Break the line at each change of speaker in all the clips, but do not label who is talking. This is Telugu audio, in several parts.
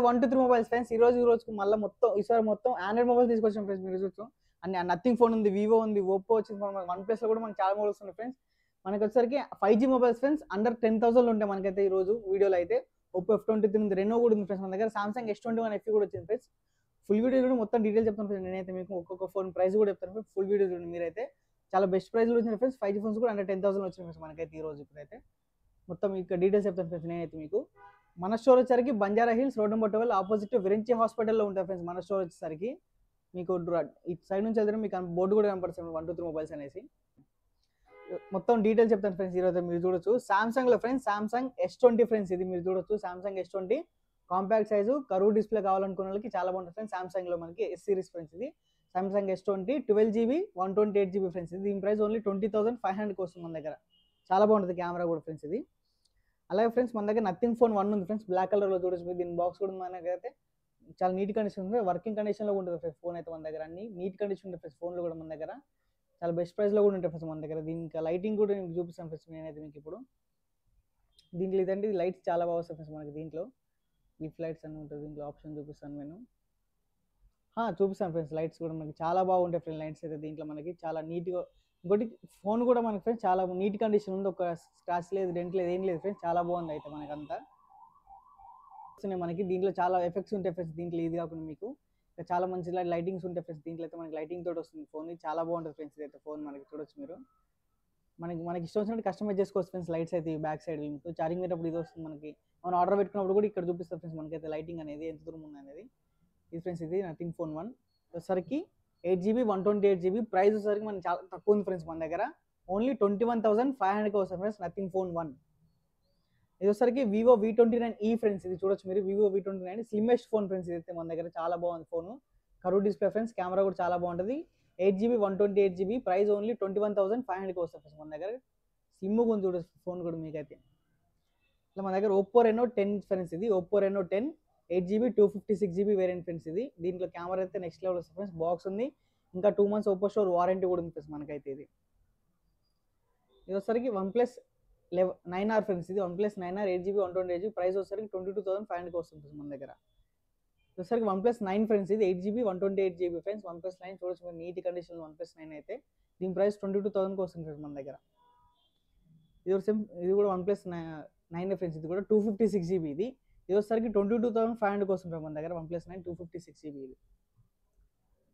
One to three mobiles friends. ఈ రోజుకి మళ్ళీ ఈసారి మొత్తం ఆండ్రాయిడ్ మొబైల్ తీసుకొచ్చాం ఫ్రెండ్స్. మీరు చూడొచ్చు అన్ని నథింగ్ ఫోన్ ఉంది, వివో ఉంది, ఓప్పో వచ్చింది, వన్ ప్లస్ లో కూడా మనకి చాలా మొబైల్స్ ఉన్నాయి ఫ్రెండ్స్. మనకి వచ్చేసరికి 5G మొబైల్స్ ఫ్రెండ్స్ అండర్ 10,000 ఉంటాయి మనకైతే ఈ రోజు వీడియోలో అయితే. ఒప్పో F23 ఉంది, రెనో కూడా ఉంది ఫ్రెండ్స్ మన దగ్గర. సామ్సంగ్ S21 FE కూడా వచ్చింది ఫ్రెండ్స్. ఫుల్ వీడియో కూడా మొత్తం డీటెయిల్స్ చెప్తాను ఫ్రెండ్స్. నేనైతే మీకు ఒక్కొక్క ఫోన్ ప్రైస్ కూడా చెప్తాను ఫ్రెండ్స్. ఫుల్ వీడియో చూడండి మీరైతే. చాలా బెస్ట్ ప్రైస్లో వచ్చిన ఫ్రెండ్స్. 5G ఫోన్స్ కూడా అండర్ 10,000 వచ్చినాయి ఫ్రెండ్స్ మనకైతే ఈ రోజు. ఇప్పుడైతే మొత్తం ఇక్కడ డీటెయిల్స్ చెప్తాను ఫ్రెండ్స్ నేనైతే మీకు. మన స్టోర్ వచ్చేసరికి Banjara hills road number 12 opposite Virinchi హాస్పిటల్లో ఉంటుంది ఫ్రెండ్స్ మన స్టోర్ వచ్చేసరికి. మీకు ఈ సైడ్ నుంచి వెళ్తే మీకు బోర్డు కూడా కనపడుతుంది 1 2 3 మొబైల్స్ అనేసి. మొత్తం డీటెయిల్స్ చెప్తాను ఫ్రెండ్స్ ఈరోజు. మీరు చూడొచ్చు సామ్సంగ్ లో ఫ్రెండ్స్ సామ్సంగ్ S20 ఫ్రెండ్స్. ఇది మీరు చూడొచ్చు Samsung S20 compact size curve display కావాలనుకున్న వాళ్ళకి చాలా బాగుంటుంది ఫ్రెండ్స్. సామ్సంగ్ లో మనకి S సిరీస్ ఫ్రెండ్స్. ఇది Samsung S20 12GB 128GB friends. ఇది దీని ప్రైస్ ఓన్లీ 20,500 వస్తుంది మన దగ్గర. చాలా బాగుంటుంది కెమెరా కూడా ఫ్రెండ్స్ ఇది. అలాగే ఫ్రెండ్స్ మన దగ్గర నథింగ్ ఫోన్ 1 ఉంది ఫ్రెండ్స్. బ్లాక్ కలర్ లో చూడొచ్చు మీరు. దీని బాక్స్ కూడా మనకైతే చాలా నీట్ కండిషన్ ఉంది, వర్కింగ్ కండిషన్ లో ఉంటుంది ఫ్రెండ్స్. ఫోన్ అయితే మన దగ్గర అన్ని నీట్ కండిషన్ ఉంటుంది ఫ్రెండ్స్. ఫోన్లో కూడా మన దగ్గర చాలా బెస్ట్ ప్రైస్ లో కూడా ఉంటాయి ఫ్రెండ్స్ మన దగ్గర. దీనికి లైటింగ్ కూడా నేను చూపిస్తాను ఫ్రెండ్స్ నేనైతే మీకు ఇప్పుడు. దీంట్లో ఇదండి లైట్స్ చాలా బాగా వస్తాయి ఫ్రెండ్స్ మనకి. దీంట్లో లిఫ్ట్ లైట్స్ అని ఉంటుంది, దీంట్లో ఆప్షన్ చూపిస్తాను నేను. చూపిస్తాను ఫ్రెండ్స్. లైట్స్ కూడా మనకి చాలా బాగుంటాయి ఫ్రెండ్స్. లైట్స్ అయితే దీంట్లో మనకి చాలా నీట్గా. ఇంకోటి ఫోన్ కూడా మనకి ఫ్రెండ్స్ చాలా నీట్ కండిషన్ ఉంది. ఒక స్క్రాచ్ లేదు, డెంట్ లేదు, ఏం లేదు ఫ్రెండ్స్. చాలా బాగుంది అయితే మనకంతా. మనకి దీంట్లో చాలా ఎఫెక్ట్స్ ఉంటాయి ఫ్రెండ్స్. దీంట్లో ఇది కాకుండా మీకు చాలా మంచి లైటింగ్స్ ఉంటాయి ఫ్రెండ్స్. దీంట్లో అయితే మనకి లైటింగ్ తోటి వస్తుంది ఫోన్. చాలా బాగుంటుంది ఫ్రెండ్స్. ఇదైతే ఫోన్ మనకి చూడొచ్చు మీరు. మనకి ఇష్టం వచ్చినట్టు కస్టమైజ్ చేసుకోవచ్చు ఫ్రెండ్స్. లైట్స్ అయితే బ్యాక్ సైడ్ మీకు ఛార్జింగ్ పెట్టినప్పుడు ఇది వస్తుంది మనకి. మనం ఆర్డర్ పెట్టుకున్నప్పుడు కూడా ఇక్కడ చూపిస్తుంది ఫ్రెండ్స్ మనకైతే లైటింగ్ అనేది ఎంత దూరం ఉంది అనేది. ఇది ఫ్రెండ్స్ ఇది నథింగ్ ఫోన్ 1 వచ్చేసరికి 8GB 128GB. ప్రైస్ వచ్చేసరికి మనకి చాలా తక్కువ ఉంది ఫ్రెండ్స్ మన దగ్గర. ఓన్లీ 21,500 వస్తుంది ఫ్రెండ్స్ నథింగ్ ఫోన్ 1. ఇది వచ్చేసరికి వివో V29e ఫ్రెండ్స్. ఇది చూడొచ్చు మీరు. Vivo V29 slimmest phone friends. ఇది అయితే మన దగ్గర చాలా బాగుంది phone. Curve display friends. Camera కూడా చాలా బాగుంటుంది. 8GB 128GB. ప్రైస్ ఓన్లీ 21,500 వస్తుంది ఫ్రెండ్స్ మన దగ్గర. స్లిమ్గా ఉంది చూడొచ్చు ఫోన్ కూడా మీకైతే. ఇట్లా మన దగ్గర ఒప్పో రెనో 10 ఫ్రెండ్స్. ఇది Oppo Reno 10 8GB 256GB variant friends. ఇది దీంట్లో కెమెరా అయితే నెక్స్ట్ లెవెల్ వస్తుంది ఫ్రెండ్స్. బాక్స్ ఉంది, ఇంకా 2 months ఒప్పో స్టోర్ వారంటీ కూడా ఉంది ఫ్రెండ్స్ మనకైతే. ఇది వచ్చేసరికి OnePlus 9R ఫ్రెండ్స్. ఇది OnePlus 9R 8GB 128GB. Price వచ్చేసరికి 22,500 వస్తుంది ఫ్రెండ్స్ మన దగ్గర. వచ్చేసరికి OnePlus 9 ఫ్రెండ్స్. ఇది 8GB 128GB ఫ్రెండ్స్. OnePlus 9 చూడొచ్చు మీరు నీట్ కండిషన్ OnePlus 9 అయితే. దీని ప్రైస్ 22,000 వస్తుంది ఫ్రెండ్స్ మన దగ్గర. ఇది కూడా OnePlus 9 ఫ్రెండ్స్. ఇది కూడా 256GB. ఇది వచ్చేసరికి 22,500 వస్తుంది మన దగ్గర. OnePlus 9 256GB. ఇది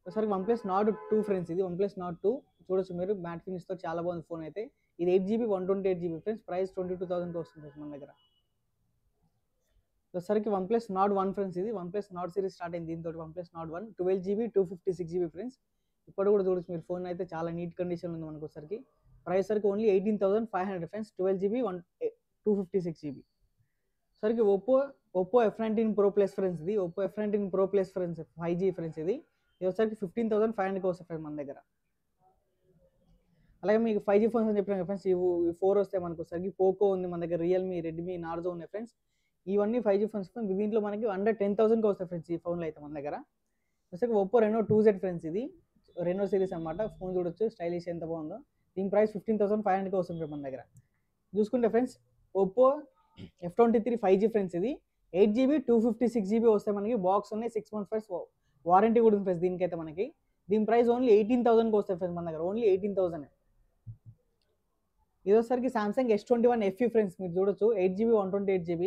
వచ్చేసరికి OnePlus Nord 2 ఫ్రెండ్స్. ఇది OnePlus Nord 2 చూడొచ్చు మీరు. మ్యాట్ ఫినిష్ తో చాలా బాగుంది ఫోన్ అయితే. ఇది 8GB 128GB ఫ్రెండ్స్. ప్రైస్ 22,000 వస్తుంది మన దగ్గర. వచ్చేసరికి OnePlus Nord 1 ఫ్రెండ్స్. ఇది OnePlus Nord సిరీస్ స్టార్ట్ అయింది దీంతో. OnePlus Nord 1 12GB 256GB friends. ఇప్పుడు కూడా చూడొచ్చు మీరు. ఫోన్ అయితే చాలా నీట్ కండిషన్ ఉంది మనకు. వచ్చేసరికి ప్రైస్ సరికి ఓన్లీ 18,500 ఫ్రెండ్స్. 12GB 256GB. సరికి Oppo F19 Pro Plus friends. ఇది Oppo F19 Pro Plus friends 5G friends. ఇది వచ్చేసరికి 15,500 వస్తుంది ఫ్రెండ్స్ మన దగ్గర. అలాగే మీకు 5G ఫోన్స్ అని చెప్పిన ఫ్రెండ్స్. ఇవి 4 వస్తాయి మనకు. వచ్చేసరికి పోకో ఉంది మన దగ్గర, రియల్మీ, రెడ్మీ, నార్జో ఉన్నాయి ఫ్రెండ్స్. ఇవన్నీ 5G ఫోన్స్. దీంట్లో మనకి అండర్ 10,000 వస్తాయి ఫ్రెండ్స్ ఈ ఫోన్లో అయితే మన దగ్గర. వచ్చేసరికి ఒప్పో రెనో 2Z ఫ్రెండ్స్. ఇది రెనో సిరీస్ అనమాట. ఫోన్ చూడొచ్చు స్టైలిష్ ఎంత బాగుందో. దీని ప్రైస్ 15,500 వస్తుంది మన దగ్గర. చూసుకుంటే friends Oppo F23 5G friends. ఇది 8GB 256GB వస్తాయి మనకి. బాక్స్ ఉన్నాయి, 6 months ఫ్రెండ్స్ వారంటీ కూడా ఉంది ఫ్రెండ్స్ దీనికైతే మనకి. దీని ప్రైస్ ఓన్లీ 18,000 వస్తాయి ఫ్రెండ్స్ మన దగ్గర. ఓన్లీ 18,000. ఇది వచ్చేసరికి సామ్సంగ్ S21 FE ఫ్రెండ్స్. మీరు చూడొచ్చు 8GB 128GB.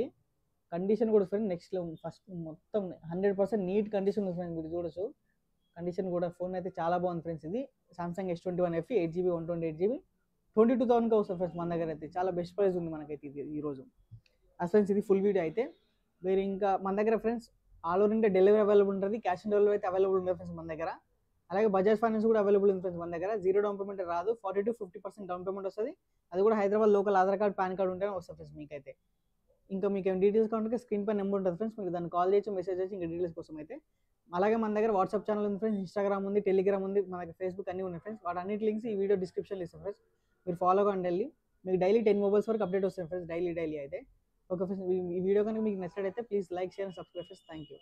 కండిషన్ కూడా ఫ్రెండ్స్ నెక్స్ట్ లెవెల్. ఫస్ట్ మొత్తం 100% నీట్ కండిషన్ ఉంది ఫ్రెండ్స్. మీరు చూడొచ్చు కండిషన్ కూడా. ఫోన్ అయితే చాలా బాగుంది ఫ్రెండ్స్. ఇది Samsung S21 FE 8GB 128GB 22,000 వస్తుంది ఫ్రెండ్స్ మన దగ్గర అయితే. చాలా బెస్ట్ ప్రైస్ ఉంది మనకైతే ఈరోజు. ఫ్రెండ్స్ ఇది ఫుల్ వీడియో అయితే. మీరు ఇంకా మన దగ్గర friends all over India delivery available ఉంటుంది. క్యాష్ ఆన్ డెలివరీ అయితే అవైలబుల్ ఉంటుంది ఫ్రెండ్స్ మన దగ్గర. అలాగే బజాజ్ ఫైనాన్స్ కూడా అవైలబుల్ ఉంది ఫ్రెండ్స్ మన దగ్గర. 0 డౌన్ పేమెంట్ రాదు, 40 to 50% డౌన్ పేమెంట్ వస్తుంది. అది కూడా Hyderabad local Aadhaar card, pan card ఉంటేనే వస్తుంది ఫ్రెండ్స్ మీకైతే. ఇంకా మీకు ఏమైనా డీటెయిల్స్ కావాలంటే స్క్రీన్ పై నెంబర్ ఉంటుంది ఫ్రెండ్స్. మీరు దాన్ని కాల్ చేయొచ్చు, మెసేజ్ చేయొచ్చు ఇంకా డీటెయిల్స్ కోసం అయితే. అలాగే మన దగ్గర వాట్సాప్ ఛానల్ ఉంది ఫ్రెండ్స్, ఇన్స్టాగ్రామ్ ఉంది, టెలిగ్రామ్ ఉంది, మన దగ్గర ఫేస్బుక్ అన్నీ ఉన్నాయి ఫ్రెండ్స్. వాటి అన్నిటి లింక్స్ ఈ వీడియో డిస్క్రిప్షన్లో ఇస్తాం ఫ్రెండ్స్. మీరు ఫాలో కాండి డైలీ. మీకు డైలీ 10 మొబైల్స్ వరకు అప్డేట్ వస్తాయి ఫ్రెండ్స్. డైలీ అయితే ఓకే ఫ్రెండ్స్. ఈ వీడియో కనుక మీకు నచ్చినట్లయితే please like, share and subscribe friends. Thank you.